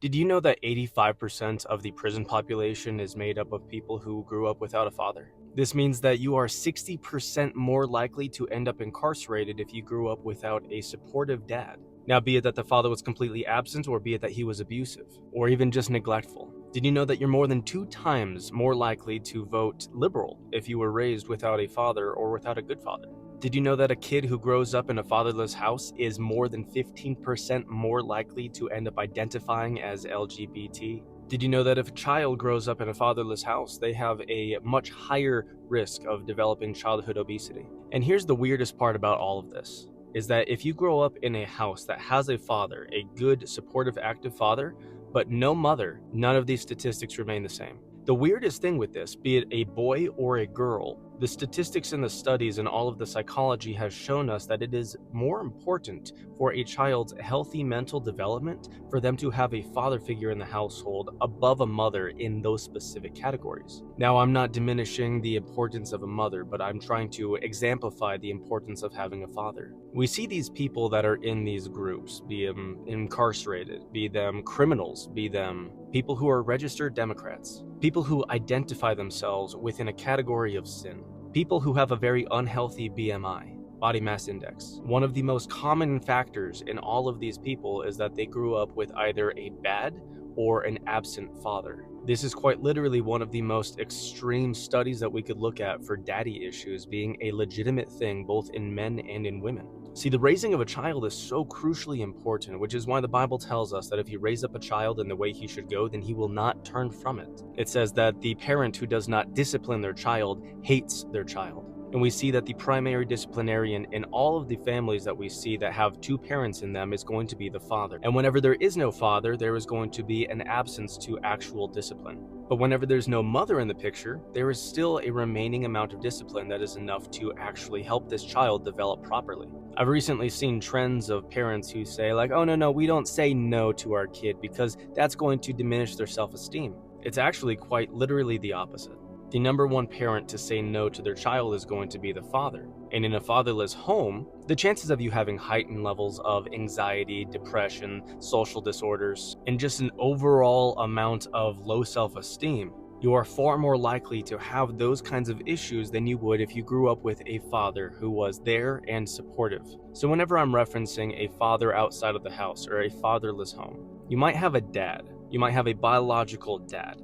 Did you know that 85% of the prison population is made up of people who grew up without a father? This means that you are 60% more likely to end up incarcerated if you grew up without a supportive dad. Now, be it that the father was completely absent, or be it that he was abusive, or even just neglectful. Did you know that you're more than 2 times more likely to vote liberal if you were raised without a father or without a good father? Did you know that a kid who grows up in a fatherless house is more than 15% more likely to end up identifying as LGBT? Did you know that if a child grows up in a fatherless house, they have a much higher risk of developing childhood obesity? And here's the weirdest part about all of this, is that if you grow up in a house that has a father, a good, supportive, active father, but no mother, none of these statistics remain the same. The weirdest thing with this, be it a boy or a girl, the statistics and the studies and all of the psychology has shown us that it is more important for a child's healthy mental development for them to have a father figure in the household above a mother in those specific categories. Now, I'm not diminishing the importance of a mother, but I'm trying to exemplify the importance of having a father. We see these people that are in these groups, be them incarcerated, be them criminals, be them people who are registered Democrats, people who identify themselves within a category of sin, people who have a very unhealthy BMI, body mass index. One of the most common factors in all of these people is that they grew up with either a bad or an absent father. This is quite literally one of the most extreme studies that we could look at for daddy issues being a legitimate thing both in men and in women. See, the raising of a child is so crucially important, which is why the Bible tells us that if you raise up a child in the way he should go, then he will not turn from it. It says that the parent who does not discipline their child hates their child. And we see that the primary disciplinarian in all of the families that we see that have two parents in them is going to be the father. And whenever there is no father, there is going to be an absence to actual discipline. But whenever there's no mother in the picture, there is still a remaining amount of discipline that is enough to actually help this child develop properly. I've recently seen trends of parents who say like, oh no, we don't say no to our kid because that's going to diminish their self-esteem. It's actually quite literally the opposite. The number one parent to say no to their child is going to be the father. And in a fatherless home, the chances of you having heightened levels of anxiety, depression, social disorders, and just an overall amount of low self-esteem, you are far more likely to have those kinds of issues than you would if you grew up with a father who was there and supportive. So whenever I'm referencing a father outside of the house or a fatherless home, you might have a dad. You might have a biological dad.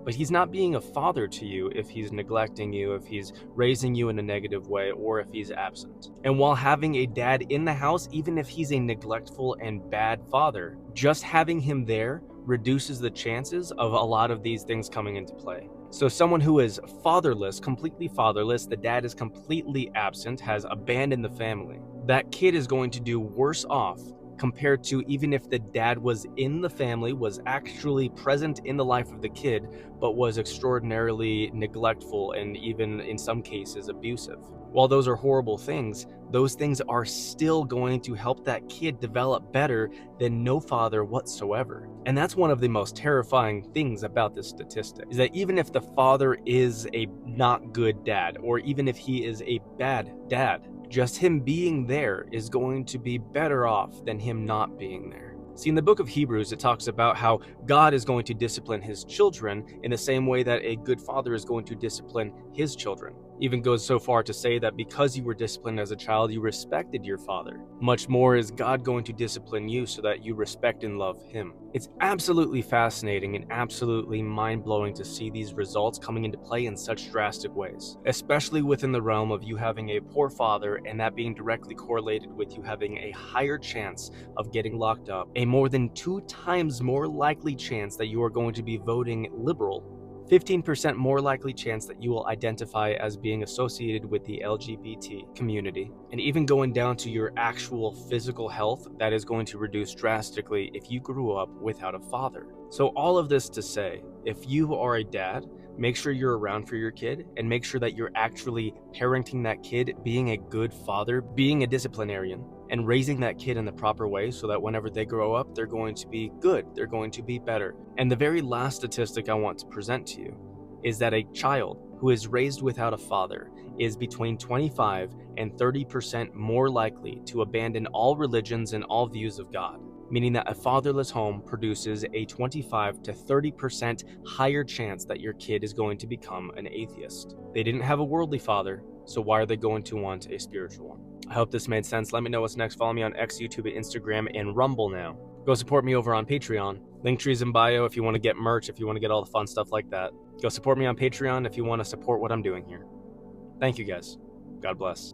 But he's not being a father to you if he's neglecting you, if he's raising you in a negative way, or if he's absent. And while having a dad in the house, even if he's a neglectful and bad father, just having him there reduces the chances of a lot of these things coming into play. So someone who is fatherless, completely fatherless, the dad is completely absent, has abandoned the family, that kid is going to do worse off compared to even if the dad was in the family, was actually present in the life of the kid, but was extraordinarily neglectful and even in some cases abusive. While those are horrible things, those things are still going to help that kid develop better than no father whatsoever. And that's one of the most terrifying things about this statistic, is that even if the father is a not good dad, or even if he is a bad dad, just him being there is going to be better off than him not being there. See, in the book of Hebrews, it talks about how God is going to discipline his children in the same way that a good father is going to discipline his children. Even goes so far to say that because you were disciplined as a child, you respected your father. Much more is God going to discipline you so that you respect and love him. It's absolutely fascinating and absolutely mind-blowing to see these results coming into play in such drastic ways, especially within the realm of you having a poor father and that being directly correlated with you having a higher chance of getting locked up, a more than 2 times more likely chance that you are going to be voting liberal, 15% more likely chance that you will identify as being associated with the LGBT community, and even going down to your actual physical health, that is going to reduce drastically if you grew up without a father. So all of this to say, if you are a dad, make sure you're around for your kid and make sure that you're actually parenting that kid, being a good father, being a disciplinarian, and raising that kid in the proper way so that whenever they grow up, they're going to be good, they're going to be better. And the very last statistic I want to present to you is that a child who is raised without a father is between 25 and 30% more likely to abandon all religions and all views of God. meaning that a fatherless home produces a 25 to 30% higher chance that your kid is going to become an atheist. They didn't have a worldly father, so why are they going to want a spiritual one? I hope this made sense. Let me know what's next. Follow me on X, YouTube, Instagram, and Rumble now. Go support me over on Patreon. Linktree's in bio if you want to get merch, if you want to get all the fun stuff like that. Go support me on Patreon if you want to support what I'm doing here. Thank you guys. God bless.